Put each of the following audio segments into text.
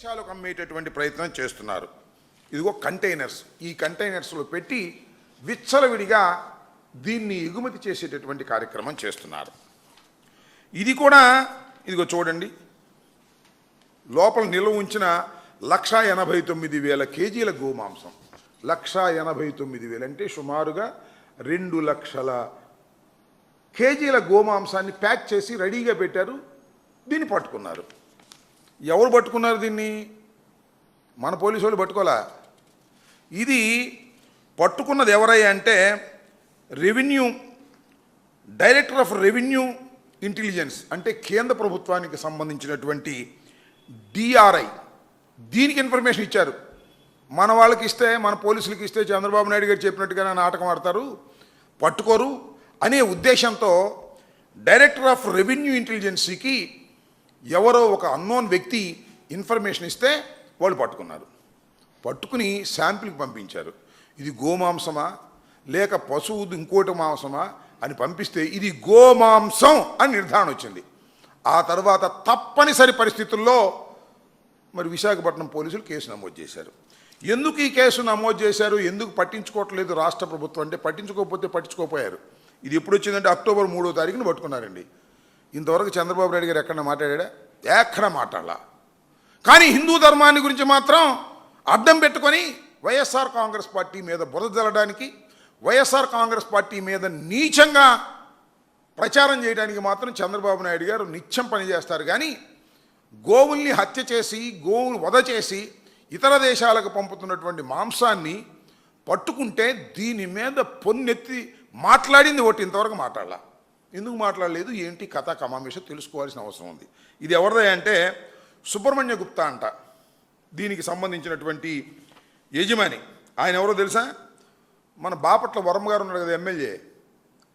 దేశాలకు అమ్మేటటువంటి ప్రయత్నం చేస్తున్నారు. ఇదిగో కంటైనర్స్, ఈ కంటైనర్స్లో పెట్టి విచ్చలవిడిగా దీన్ని ఎగుమతి చేసేటటువంటి కార్యక్రమం చేస్తున్నారు. ఇది కూడా ఇదిగో చూడండి, లోపల నిల్వ ఉంచిన 1,89,000 కేజీల గోమాంసం. 1,89,000 అంటే సుమారుగా 2 లక్షల కేజీల గోమాంసాన్ని ప్యాక్ చేసి రెడీగా పెట్టారు. దీన్ని పట్టుకున్నారు. ఎవరు పట్టుకున్నారు దీన్ని? మన పోలీసు వాళ్ళు పట్టుకోలే. ఇది పట్టుకున్నది ఎవరయ్యా అంటే డైరెక్టర్ ఆఫ్ రెవెన్యూ ఇంటెలిజెన్స్, అంటే కేంద్ర ప్రభుత్వానికి సంబంధించినటువంటి డిఆర్ఐ. దీనికి ఇన్ఫర్మేషన్ ఇచ్చారు. మన వాళ్ళకి ఇస్తే, మన పోలీసులకి ఇస్తే చంద్రబాబు నాయుడు గారు చెప్పినట్టుగానే నాటకం ఆడతారు, పట్టుకోరు అనే ఉద్దేశంతో డైరెక్టర్ ఆఫ్ రెవెన్యూ ఇంటెలిజెన్సీకి ఎవరో ఒక అన్నోన్ వ్యక్తి ఇన్ఫర్మేషన్ ఇస్తే వాళ్ళు పట్టుకున్నారు. పట్టుకుని శాంపిల్కి పంపించారు. ఇది గోమాంసమా లేక పశువు ఇంకోటి మాంసమా అని పంపిస్తే ఇది గోమాంసం అని నిర్ధారణ వచ్చింది. ఆ తర్వాత తప్పనిసరి పరిస్థితుల్లో మరి విశాఖపట్నం పోలీసులు కేసు నమోదు చేశారు. ఎందుకు ఈ కేసు నమోదు చేశారు, ఎందుకు పట్టించుకోవట్లేదు రాష్ట్ర ప్రభుత్వం అంటే, పట్టించుకోకపోతే పట్టించుకోపోయారు. ఇది ఎప్పుడు వచ్చిందంటే అక్టోబర్ 3వ తారీఖున పట్టుకున్నారండి. ఇంతవరకు చంద్రబాబు నాయుడు గారు ఎక్కడ మాట్లాడా? ఎక్కడ మాట్లాడాల. కానీ హిందూ ధర్మాన్ని గురించి మాత్రం అడ్డం పెట్టుకొని వైఎస్ఆర్ కాంగ్రెస్ పార్టీ మీద బురద జల్లడానికి, వైఎస్ఆర్ కాంగ్రెస్ పార్టీ మీద నీచంగా ప్రచారం చేయడానికి మాత్రం చంద్రబాబు నాయుడు గారు నిత్యం పనిచేస్తారు. కానీ గోవుల్ని హత్య చేసి, గోవులు వధ చేసి ఇతర దేశాలకు పంపుతున్నటువంటి మాంసాన్ని పట్టుకుంటే దీని మీద పొన్నెత్తి మాట్లాడింది ఒకటి ఇంతవరకు మాట్లాడాల. ఎందుకు మాట్లాడలేదు, ఏంటి కథ కమామేషం తెలుసుకోవాల్సిన అవసరం ఉంది. ఇది ఎవరిదే అంటే సుబ్రహ్మణ్య గుప్తా అంట, దీనికి సంబంధించినటువంటి యజమాని. ఆయన ఎవరో తెలుసా? మన బాపట్ల వరమ గారు ఉన్నాడు కదా, ఎమ్మెల్యే,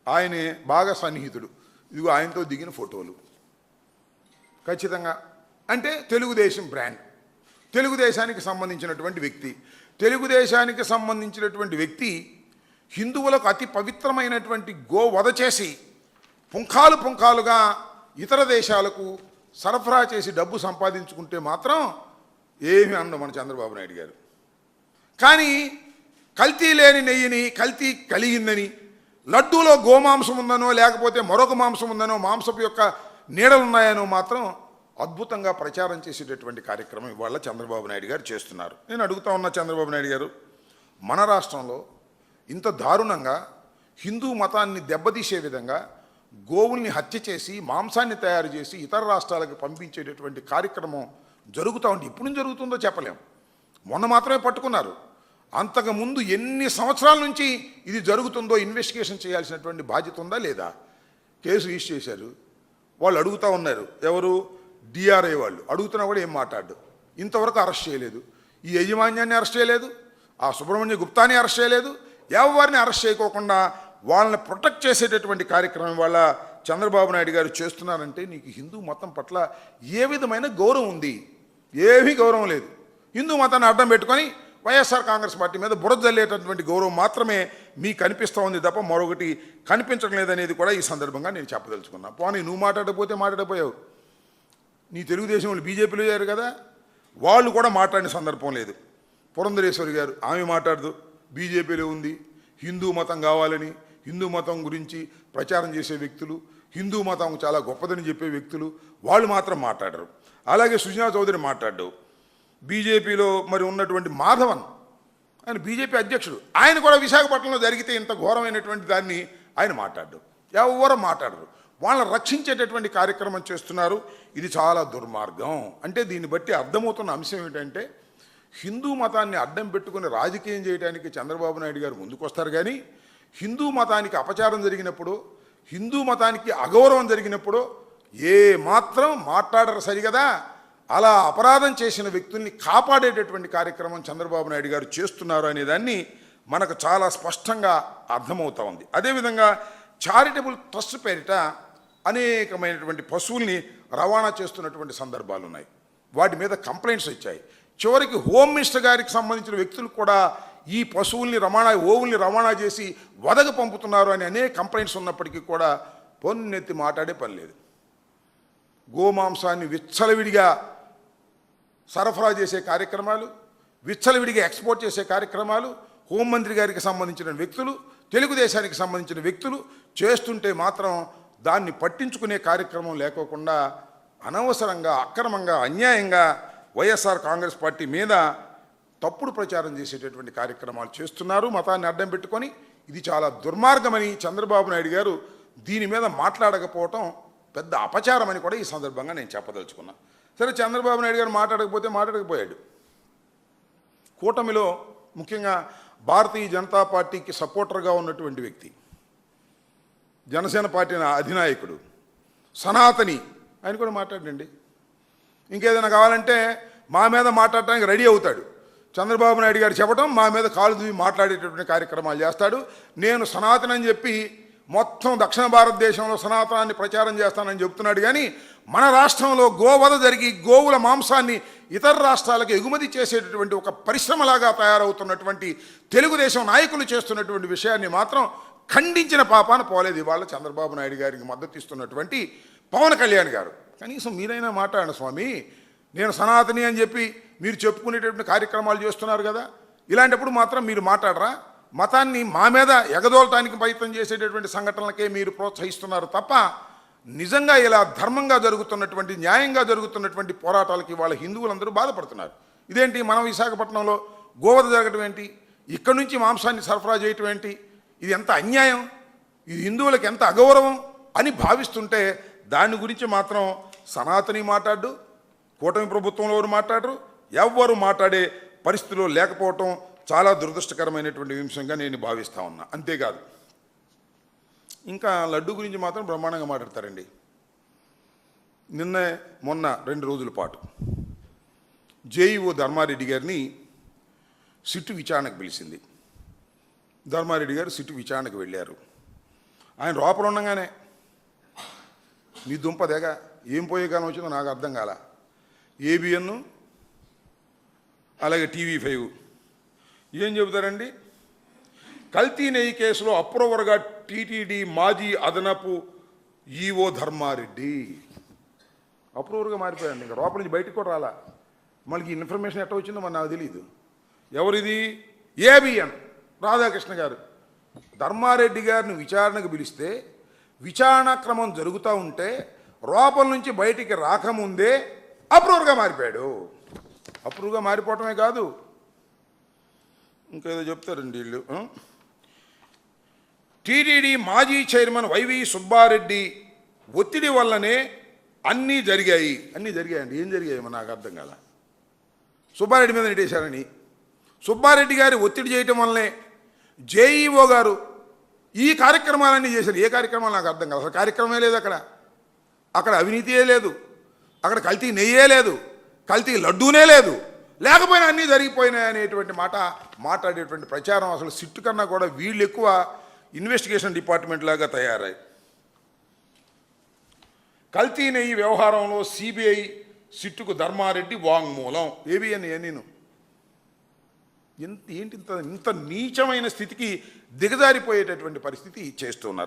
ఆయనే బాగా సన్నిహితుడు. ఇదిగో ఆయనతో దిగిన ఫోటోలు. ఖచ్చితంగా అంటే తెలుగుదేశం బ్రాండ్, తెలుగుదేశానికి సంబంధించినటువంటి వ్యక్తి. తెలుగుదేశానికి సంబంధించినటువంటి వ్యక్తి హిందువులకు అతి పవిత్రమైనటువంటి గో వధ చేసి పుంఖాలుగా ఇతర దేశాలకు సరఫరా చేసి డబ్బు సంపాదించుకుంటే మాత్రం ఏమీ అనడు మన చంద్రబాబు నాయుడు గారు. కానీ కల్తీ లేని నెయ్యిని కల్తీ కలిగిందని, లడ్డూలో గోమాంసం ఉందనో లేకపోతే మరొక మాంసం ఉందనో, మాంసపు యొక్క నీడలున్నాయనో మాత్రం అద్భుతంగా ప్రచారం చేసేటటువంటి కార్యక్రమం ఇవాళ చంద్రబాబు నాయుడు గారు చేస్తున్నారు. నేను అడుగుతా ఉన్నా, చంద్రబాబు నాయుడు గారు, మన రాష్ట్రంలో ఇంత దారుణంగా హిందూ మతాన్ని దెబ్బతీసే విధంగా గోవుల్ని హత్య చేసి మాంసాన్ని తయారు చేసి ఇతర రాష్ట్రాలకు పంపించేటటువంటి కార్యక్రమం జరుగుతూ ఉంటే ఇప్పుడు జరుగుతుందో చెప్పలేం. మొన్న మాత్రమే పట్టుకున్నారు. అంతకుముందు ఎన్ని సంవత్సరాల నుంచి ఇది జరుగుతుందో ఇన్వెస్టిగేషన్ చేయాల్సినటువంటి బాధ్యత ఉందా లేదా? కేసు రిజిస్టర్ చేశారు. వాళ్ళు అడుగుతూ ఉన్నారు, ఎవరు? డిఆర్ఐ వాళ్ళు అడుగుతున్నా కూడా ఏం మాట్లాడు. ఇంతవరకు అరెస్ట్ చేయలేదు. ఈ యజమాన్యాన్ని అరెస్ట్ చేయలేదు, ఆ సుబ్రహ్మణ్య గుప్తాని అరెస్ట్ చేయలేదు. ఎవరిని అరెస్ట్ చేయకోకుండా వాళ్ళని ప్రొటెక్ట్ చేసేటటువంటి కార్యక్రమం వల్ల చంద్రబాబు నాయుడు గారు చేస్తున్నారంటే నీకు హిందూ మతం పట్ల ఏ విధమైన గౌరవం ఉంది? ఏమీ గౌరవం లేదు. హిందూ మతాన్ని అడ్డం పెట్టుకొని వైఎస్ఆర్ కాంగ్రెస్ పార్టీ మీద బురద జల్లేటటువంటి గౌరవం మాత్రమే మీకు కనిపిస్తూ ఉంది తప్ప మరొకటి కనిపించడం లేదనేది కూడా ఈ సందర్భంగా నేను చెప్పదలుచుకున్నా. పోనీ నువ్వు మాట్లాడకపోతే మాట్లాడపోయావు, నీ తెలుగుదేశం వాళ్ళు బీజేపీలో అయ్యారు కదా, వాళ్ళు కూడా మాట్లాడిన సందర్భం లేదు. పురంధరేశ్వరి గారు ఆమె మాట్లాడదు, బీజేపీలో ఉంది, హిందూ మతం కావాలని, హిందూ మతం గురించి ప్రచారం చేసే వ్యక్తులు, హిందూ మతం చాలా గొప్పదని చెప్పే వ్యక్తులు, వాళ్ళు మాత్రం మాట్లాడరు. అలాగే సుజనా చౌదరి మాట్లాడు. బీజేపీలో మరి ఉన్నటువంటి మాధవన్, ఆయన బీజేపీ అధ్యక్షుడు, ఆయన కూడా విశాఖపట్నంలో జరిగితే ఇంత ఘోరమైనటువంటి దాన్ని ఆయన మాట్లాడు. ఎవరు మాట్లాడరు. వాళ్ళని రక్షించేటటువంటి కార్యక్రమం చేస్తున్నారు. ఇది చాలా దుర్మార్గం. అంటే దీన్ని బట్టి అర్థమవుతున్న అంశం ఏంటంటే హిందూ మతాన్ని అడ్డం పెట్టుకుని రాజకీయం చేయడానికి చంద్రబాబు నాయుడు గారు ముందుకొస్తారు. కానీ హిందూ మతానికి అపచారం జరిగినప్పుడు, హిందూ మతానికి అగౌరవం జరిగినప్పుడు ఏ మాత్రం మాట్లాడరు. సరిగదా? అలా అపరాధం చేసిన వ్యక్తుల్ని కాపాడేటటువంటి కార్యక్రమం చంద్రబాబు నాయుడు గారు చేస్తున్నారు అనేదాన్ని మనకు చాలా స్పష్టంగా అర్థమవుతూ ఉంది. అదేవిధంగా చారిటబుల్ ట్రస్ట్ పేరిట అనేకమైనటువంటి పశువుల్ని రవాణా చేస్తున్నటువంటి సందర్భాలు ఉన్నాయి. వాటి మీద కంప్లైంట్స్ వచ్చాయి. చివరికి హోమ్ మినిస్టర్ గారికి సంబంధించిన వ్యక్తులు కూడా ఈ పశువుల్ని ఓవుల్ని రవాణా చేసి వదకు పంపుతున్నారు అని అనేక కంప్లైంట్స్ ఉన్నప్పటికీ కూడా పొన్నెత్తి మాట్లాడే పని లేదు. గోమాంసాన్ని విచ్చలవిడిగా సరఫరా చేసే కార్యక్రమాలు, విచ్చలవిడిగా ఎక్స్పోర్ట్ చేసే కార్యక్రమాలు హోంమంత్రి గారికి సంబంధించిన వ్యక్తులు, తెలుగుదేశానికి సంబంధించిన వ్యక్తులు చేస్తుంటే మాత్రం దాన్ని పట్టించుకునే కార్యక్రమం లేకోకుండా అనవసరంగా, అక్రమంగా, అన్యాయంగా వైఎస్ఆర్ కాంగ్రెస్ పార్టీ మీద తప్పుడు ప్రచారం చేసేటటువంటి కార్యక్రమాలు చేస్తున్నారు. మతాన్ని అడ్డం పెట్టుకొని ఇది చాలా దుర్మార్గమని చంద్రబాబు నాయుడు గారు దీని మీద మాట్లాడకపోవటం పెద్ద అపచారమని కూడా ఈ సందర్భంగా నేను చెప్పదలుచుకున్నా. సరే, చంద్రబాబు నాయుడు గారు మాట్లాడకపోయాడు. కూటమిలో ముఖ్యంగా భారతీయ జనతా పార్టీకి సపోర్టర్గా ఉన్నటువంటి వ్యక్తి, జనసేన పార్టీ అధినాయకుడు, సనాతని, ఆయన కూడా మాట్లాడండి. ఇంకేదైనా కావాలంటే మా మీద మాట్లాడటానికి రెడీ అవుతాడు. చంద్రబాబు నాయుడు గారు చెప్పడం మా మీద కాలు దువ్వి మాట్లాడేటటువంటి కార్యక్రమాలు చేస్తాడు. నేను సనాతన అని చెప్పి మొత్తం దక్షిణ భారతదేశంలో సనాతనాన్ని ప్రచారం చేస్తానని చెప్తున్నాడు. కానీ మన రాష్ట్రంలో గోవధ జరిగి గోవుల మాంసాన్ని ఇతర రాష్ట్రాలకు ఎగుమతి చేసేటటువంటి ఒక పరిశ్రమలాగా తయారవుతున్నటువంటి తెలుగుదేశం నాయకులు చేస్తున్నటువంటి విషయాన్ని మాత్రం ఖండించిన పాపాన పోలేదు ఇవాళ చంద్రబాబు నాయుడు గారికి మద్దతు ఇస్తున్నటువంటి పవన్ కళ్యాణ్ గారు. కనీసం మీరైనా మాట్లాడండి స్వామి. నేను సనాతని అని చెప్పి మీరు చెప్పుకునేటటువంటి కార్యక్రమాలు చేస్తున్నారు కదా, ఇలాంటప్పుడు మాత్రం మీరు మాట్లాడరా? మతాన్ని మా మీద ఎగదోలటానికి ప్రయత్నం చేసేటటువంటి సంఘటనలకే మీరు ప్రోత్సహిస్తున్నారు తప్ప నిజంగా ఇలా ధర్మంగా జరుగుతున్నటువంటి, న్యాయంగా జరుగుతున్నటువంటి పోరాటాలకి వాళ్ళ హిందువులందరూ బాధపడుతున్నారు. ఇదేంటి, మనం విశాఖపట్నంలో గోవధ జరగడం ఏంటి, ఇక్కడి నుంచి మాంసాన్ని సరఫరా చేయటం ఏంటి, ఇది ఎంత అన్యాయం, ఇది హిందువులకు ఎంత అగౌరవం అని భావిస్తుంటే దాని గురించి మాత్రం సనాతని మాట్లాడు, కూటమి ప్రభుత్వంలో ఎవరు మాట్లాడరు, ఎవ్వరు మాట్లాడే పరిస్థితిలో లేకపోవటం చాలా దురదృష్టకరమైనటువంటి విషయంగా నేను భావిస్తూ ఉన్నా. అంతేకాదు, ఇంకా లడ్డు గురించి మాత్రం బ్రహ్మాండంగా మాట్లాడతారండి. మొన్న 2 రోజుల పాటు జేఈఓ ధర్మారెడ్డి గారిని సిట్టు విచారణకు పిలిచింది. ధర్మారెడ్డి గారు సిట్టు విచారణకు వెళ్ళారు. ఆయన లోపల ఉండగానే మీ దుంపదేగా ఏం పోయే కాలం వచ్చిందో నాకు అర్థం కాల. ఏబిఎన్ అలాగే TV5 ఏం చెబుతారండి, కల్తీ నెయ్యి కేసులో అప్రూవర్గా టీటీడీ మాజీ అదనపు ఈఓ ధర్మారెడ్డి అప్రూవర్గా మారిపోయాడు. ఇంకా లోపల నుంచి బయటకు కూడా రాలా. మనకి ఇన్ఫర్మేషన్ ఎట్లా వచ్చిందో మరి నాకు తెలియదు. ఎవరిది? ఏబిఎన్ రాధాకృష్ణ గారు ధర్మారెడ్డి గారిని విచారణకు పిలిస్తే విచారణ క్రమం జరుగుతూ ఉంటే లోపల నుంచి బయటికి రాకముందే అప్రూవర్గా మారిపోయాడు. అప్రూవ్గా మారిపోవటమే కాదు, ఇంకేదో చెప్తారండి వీళ్ళు. టీటీడీ మాజీ చైర్మన్ వైవి సుబ్బారెడ్డి ఒత్తిడి వల్లనే అన్నీ జరిగాయండి. ఏం జరిగాయేమో నాకు అర్థం కాల. సుబ్బారెడ్డి మీద నెట్టేశారని, సుబ్బారెడ్డి గారి ఒత్తిడి చేయటం వల్లనే జేఈఓ గారు ఈ కార్యక్రమాలన్నీ చేశారు. ఏ కార్యక్రమాలు నాకు అర్థం కాదు. అసలు కార్యక్రమమే లేదు అక్కడ అవినీతియే లేదు, అక్కడ కల్తీ నెయ్యే లేదు, కల్తీ లడ్డూనే లేదు, లేకపోయినా అన్నీ జరిగిపోయినాయి అనేటువంటి మాట మాట్లాడేటువంటి ప్రచారం అసలు సిట్టు కన్నా కూడా వీళ్ళు ఎక్కువ ఇన్వెస్టిగేషన్ డిపార్ట్మెంట్ లాగా తయారై కల్తీ నెయ్యి వ్యవహారంలో సిబిఐ సిట్టుకు ధర్మారెడ్డి వాంగ్మూలం. ఏబిఎన్ నేను ఇంత నీచమైన స్థితికి దిగజారిపోయేటటువంటి పరిస్థితి చేస్తున్నారు.